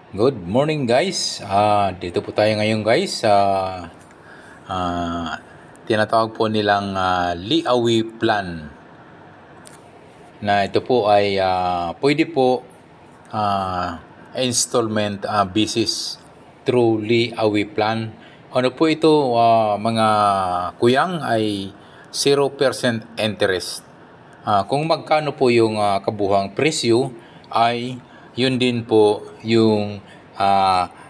Good morning guys. Dito po tayo ngayon guys sa tinatawag po nilang Liawi Plan. Na ito po ay pwede po installment basis through Liawi Plan. Ano po ito mga kuyang ay 0% interest. Kung magkano po yung kabuhang presyo ay yun din po yung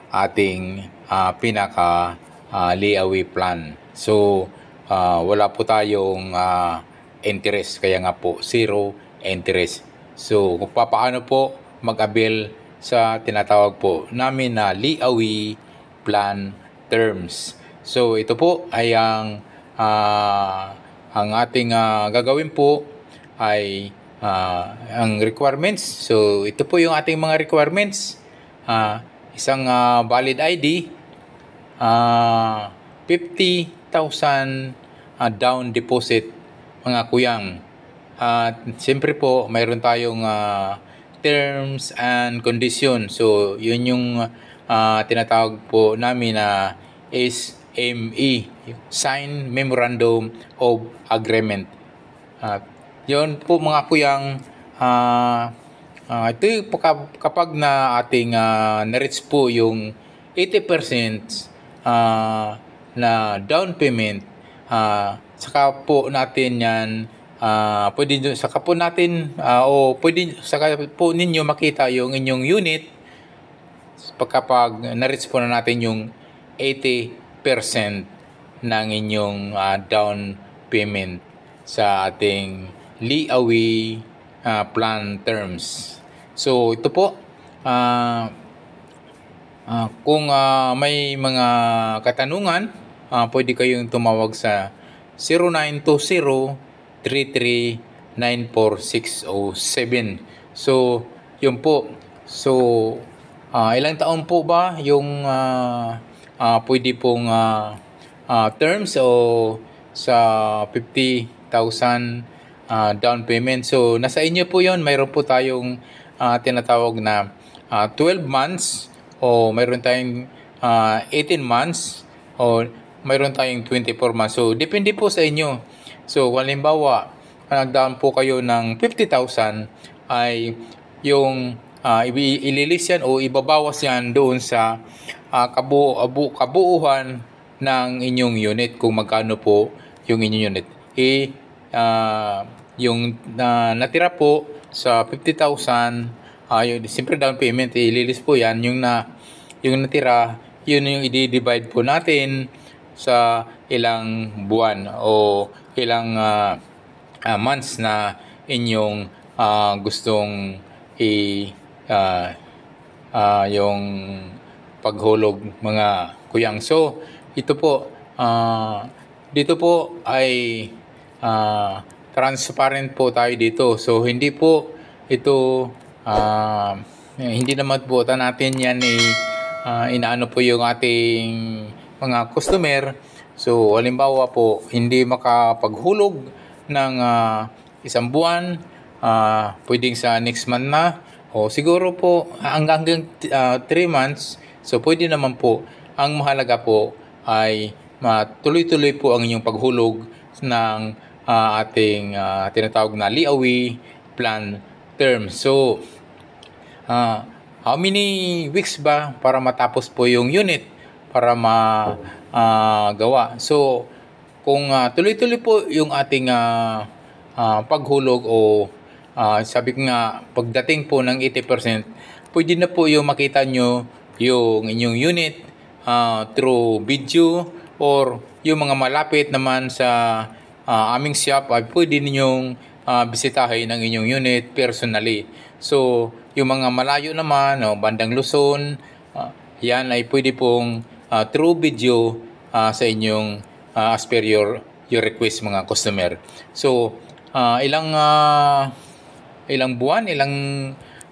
ating pinaka layaway plan. So wala po tayong interest, kaya nga po zero interest. So kung paano po mag-avail sa tinatawag po namin na layaway plan terms. So ito po ay ang ating gagawin po ay ang requirements. So ito po yung ating mga requirements. Isang valid ID, 50,000 down deposit mga kuyang. At siyempre po mayroon tayong terms and conditions. So yun yung tinatawag po namin na SME, Signed Memorandum of Agreement. Yun po mga kuyang, ito yung kapag na ating na-reach po yung 80% na down payment, saka po natin yan pwede saka po natin o pwede saka po ninyo makita yung inyong unit kapag na-reach po na natin yung 80% ng inyong down payment sa ating layaway plan terms. So ito po kung may mga katanungan, pwede kayong tumawag sa 0920-33-94607. So yun po. So ilang taon po ba yung pwede pong terms o sa 50,000 down payment? So nasa inyo po yun. Mayroon po tayong tinatawag na 12 months o mayroon tayong 18 months o mayroon tayong 24 months. So depende po sa inyo. So halimbawa nag-down po kayo ng 50,000 ay yung ililis yan o ibabawas yan doon sa kabuuhan ng inyong unit kung magkano po yung inyong unit. Yung natira po sa 50,000, yung siyempre down payment, ililis po yan. Yung natira, yun yung i-divide po natin sa ilang buwan o ilang months na inyong gustong yung paghulog mga kuyang. So ito po dito po ay transparent po tayo dito. So hindi po ito hindi naman po natin yan inaano po yung ating mga customer. So halimbawa po hindi makapaghulog ng isang buwan, pwedeng sa next month na o siguro po hanggang 3 months. So pwede naman po. Ang mahalaga po ay matuloy-tuloy po ang inyong paghulog ng ating tinatawag na layaway plan term. So how many weeks ba para matapos po yung unit para magawa? So kung tuloy-tuloy po yung ating paghulog o sabi ko nga pagdating po ng 80%, pwede na po yung makita nyo yung inyong unit through video, or yung mga malapit naman sa aming shop ay pwede ninyong bisitahin ang inyong unit personally. So yung mga malayo naman bandang Luzon, yan ay pwede pong through video sa inyong as per your request mga customer. So ilang buwan,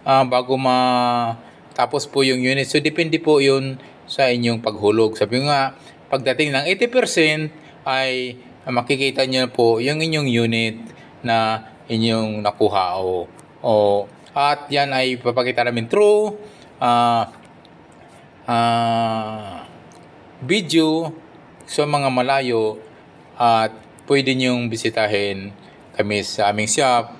bago matapos po yung unit. So depende po yun sa inyong paghulog. Sabi nga, pagdating ng 80% ay makikita nyo po yung inyong unit na inyong nakuha at yan ay papakita namin through video sa mga malayo at pwede niyong bisitahin kami sa aming shop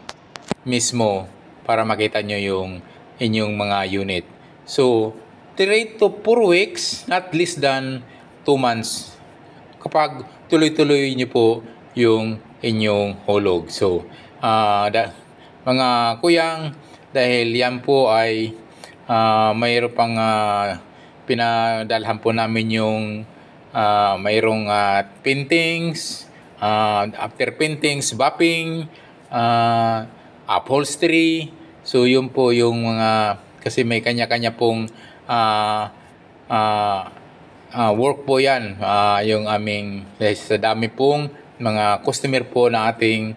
mismo para makita nyo yung inyong mga unit. So, 3 to 4 weeks, not less than 2 months kapag tuloy-tuloy nyo po yung inyong hulog. So, mga kuyang, dahil yan po ay mayroon pang pinadalhan po namin yung mayroong paintings, after paintings, buffing, upholstery. So yun po yung mga, kasi may kanya-kanya pong work po yan, yung aming, sa dami pong mga customer po na ating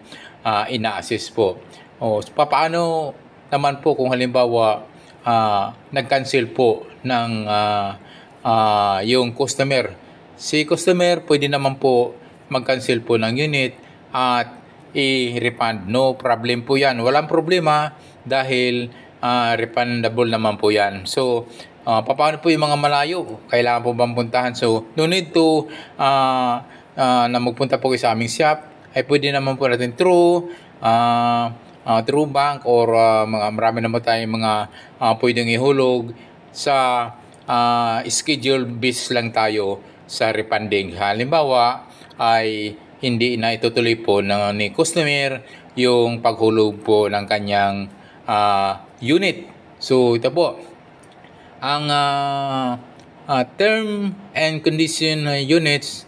ina-assist po. So, paano naman po kung halimbawa nag-cancel po ng yung customer? Si customer pwede naman po mag-cancel po ng unit at i-refund. No problem po yan. Walang problema dahil refundable naman po yan. So, paano po yung mga malayo? Kailangan po bang puntahan? So, no need to na magpunta po kayo sa aming shop. Ay pwede naman po natin through bank or marami naman tayong mga pwedeng ihulog sa schedule based lang tayo sa refunding. Halimbawa ay hindi na itutuloy po ni customer yung paghulog po ng kanyang unit. So ito po ang term and condition units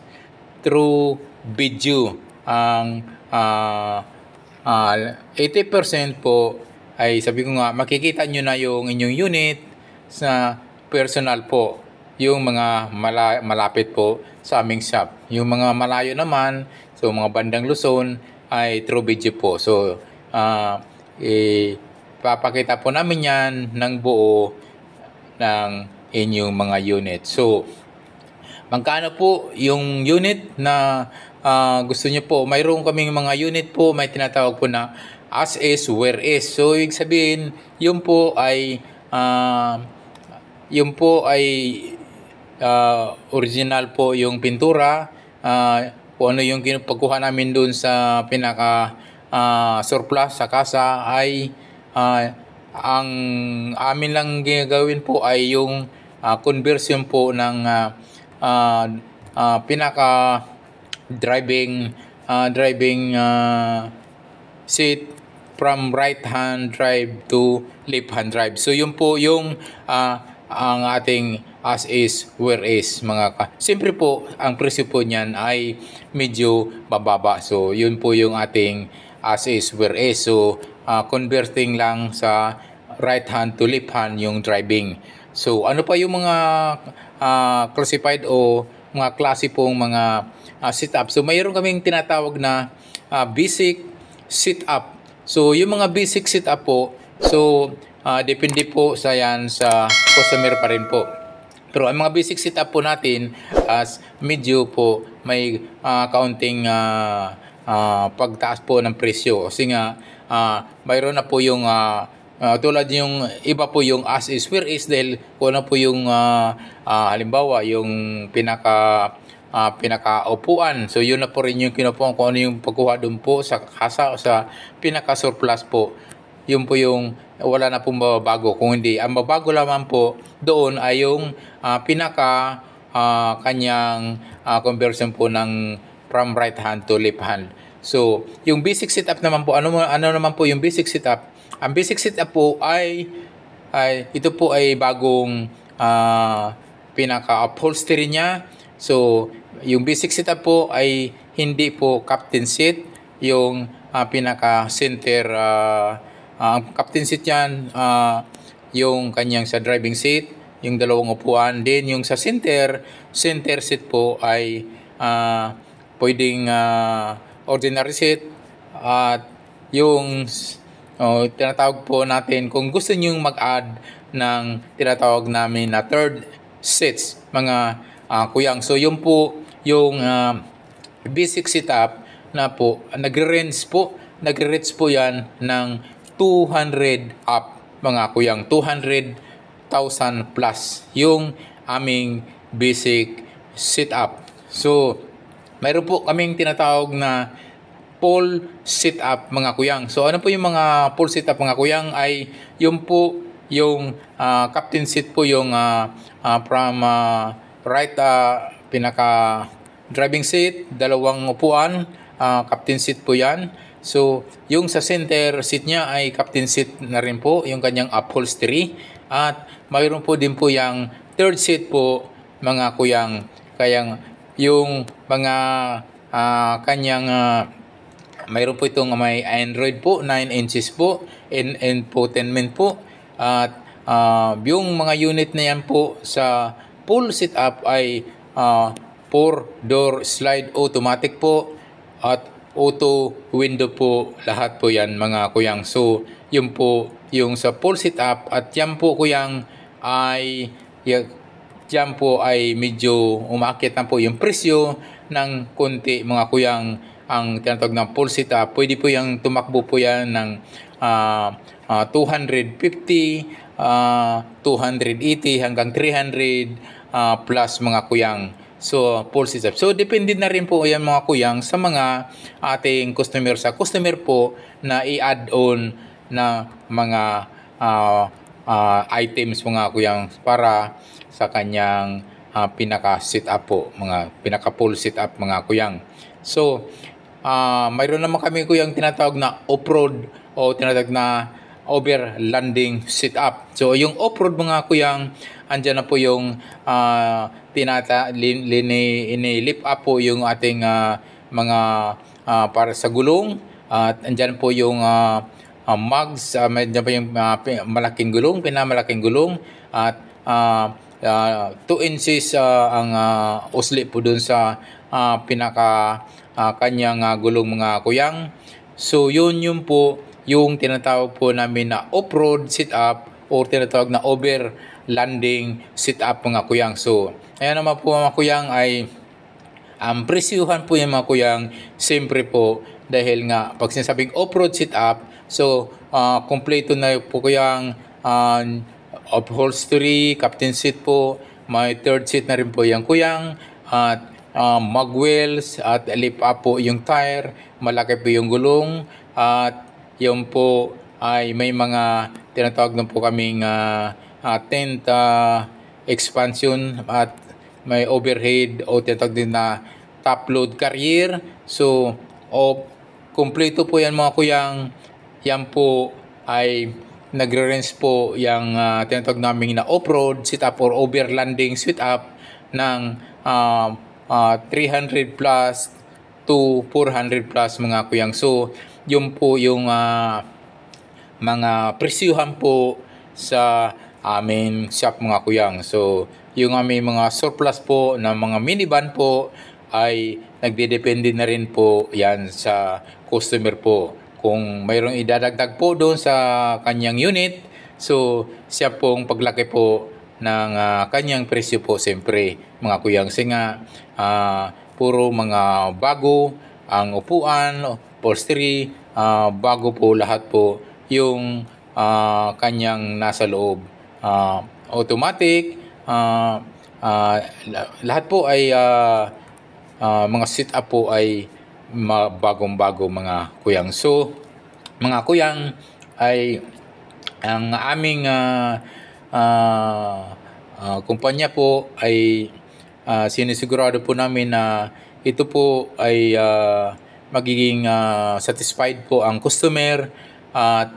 through video. Ang 80% po ay sabi ko nga, makikita nyo na yung inyong unit sa personal po, yung mga malapit po sa aming shop. Yung mga malayo naman, so mga bandang Luzon ay through video po. So papakita po namin yan ng buo ng inyong mga unit. So magkano po yung unit na gusto nyo po? Mayroon kaming mga unit po, may tinatawag po na as is, where is. So ibig sabihin, yun po ay original po yung pintura. Kung ano yung pagkuha namin dun sa pinaka surplus sa kasa ay ang amin lang gagawin po ay yung conversion po ng pinaka driving seat from right hand drive to left hand drive. So yun po yung ang ating as is, where is siyempre po ang presyo po niyan ay medyo bababa. So yun po yung ating as is, where is. So converting lang sa right hand to left hand yung driving. So ano pa yung mga classified o mga klase pong mga setup. So mayroon kaming tinatawag na basic setup. So yung mga basic setup po, so depende po sa yan sa customer pa rin po. Pero ang mga basic setup po natin as medyo po may kaunting pagtaas po ng presyo. Kasi nga mayroon na po yung tulad yung iba po yung as is, where is, dahil kung ano po yung halimbawa yung pinaka-upuan. So yun na po rin yung kinupuan kung ano yung pagkuha doon po sa kasa o sa pinaka-surplus po. Yun po yung wala na pong mababago. Kung hindi, ang mabago lamang po doon ay yung kanyang conversion po ng from right hand to left hand. So yung basic setup naman po, ano naman po yung basic setup? Ang basic setup po ay ito po ay bagong pinaka-upholstery niya. So yung basic setup po ay hindi po captain seat, yung pinaka-center ang captain seat yan, yung kanyang sa driving seat, yung dalawang upuan. Then yung sa center seat po ay pwedeng ordinary seat at yung tinatawag po natin kung gusto niyo mag-add ng tinatawag namin na third seats, mga kuyang. So yun po yung basic setup na po nagre-range po yan ng 200 up, mga kuyang, 200,000 plus yung aming basic sit-up. So, mayroon po kaming tinatawag na pole sit-up mga kuyang. So ano po yung mga pole sit-up mga kuyang ay yung po yung captain seat po yung from right pinaka driving seat, dalawang upuan, captain seat po yan. So yung sa center seat niya ay captain seat na rin po yung kanyang upholstery at mayroon po din po yung third seat po mga kuyang. Kaya yung mga kanyang mayroon po itong may Android po, 9 inches po, infotainment po. At yung mga unit na yan po sa full sit-up ay 4-door slide automatic po at auto window po, lahat po yan mga kuyang. So, yun po yung sa full sit-up at yan po kuyang ay yan po ay medyo umakit na po yung presyo ng konti mga kuyang. Ang tinatawag ng full sit-up, pwede po yung tumakbo po yan ng 250, 280 hanggang 300 plus mga kuyang. So, full sit-up. So, depende na rin po yan mga kuyang sa mga ating customer. Sa customer po na i-add on na mga items mga kuyang para sa kanyang pinaka-sit-up po, mga pinaka-full sit-up mga kuyang. So, mayroon naman kami kuyang tinatawag na off-road o tinatawag na overlanding sit-up. So, yung off-road mga kuyang, andyan na po yung ini-lift up po yung ating mga para sa gulong. At andyan po yung mugs, andyan po yung malaking gulong, pinamalaking gulong. At 2 inches ang usli po dun sa pinaka kanyang gulong mga kuyang. So yun po yung tinatawag po namin na off-road sit-up o tinatawag na overlanding sit-up mga kuyang. So ayan naman po mga kuyang ay ang presyuhan po yung mga kuyang siyempre po dahil nga pag sinasabing off-road sit-up, so kompleto na po kuyang upholstery, captain seat po, may third seat na rin po yung kuyang at mag wheels at lift up po yung tire, malaki po yung gulong at yung po ay may mga tinatawag na po kaming tent expansion at may overhead o tinatawag din na top load carrier. So kompleto po yan mga kuyang. Yan po ay nagre-range po yung tinatawag namin na off-road sit-up or overlanding sit-up ng 300 plus to 400 plus mga kuyang. So, yun po yung mga presyuhan po sa aming shop mga kuyang. So, yung aming mga surplus po na mga minivan po ay nagdedepende na rin po yan sa customer po. Kung mayroong idadagdag po doon sa kanyang unit, so siya pong paglaki po ng kanyang presyo po siyempre mga kuyang. Kasi nga puro mga bago ang upuan, upholstery, bago po lahat po yung kanyang nasa loob. Automatic, lahat po ay mga sit-up po ay bagong-bago mga kuyang. So, mga kuyang ay ang aming kumpanya po ay sinisigurado po namin na ito po ay magiging satisfied po ang customer at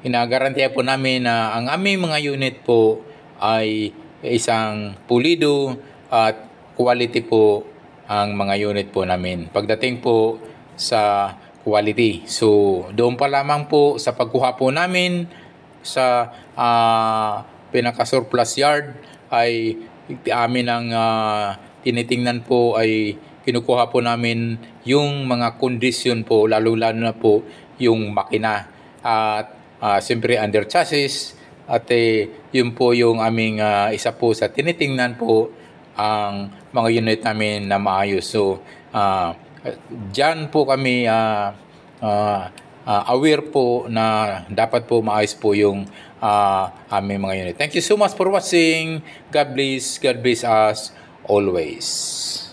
inagarantiya po namin na ang aming mga unit po ay isang pulido at quality po ang mga unit po namin pagdating po sa quality. So doon pa lamang po sa pagkuha po namin sa pinaka-surplus yard ay amin ang tinitingnan po ay kinukuha po namin yung mga condition po, lalo-lalo na po yung makina at siyempre under chassis at yun po yung aming isa po sa tinitingnan po ang mga unit namin na maayos. So dyan po kami aware po na dapat po maayos po yung aming mga unit. Thank you so much for watching. God bless us always.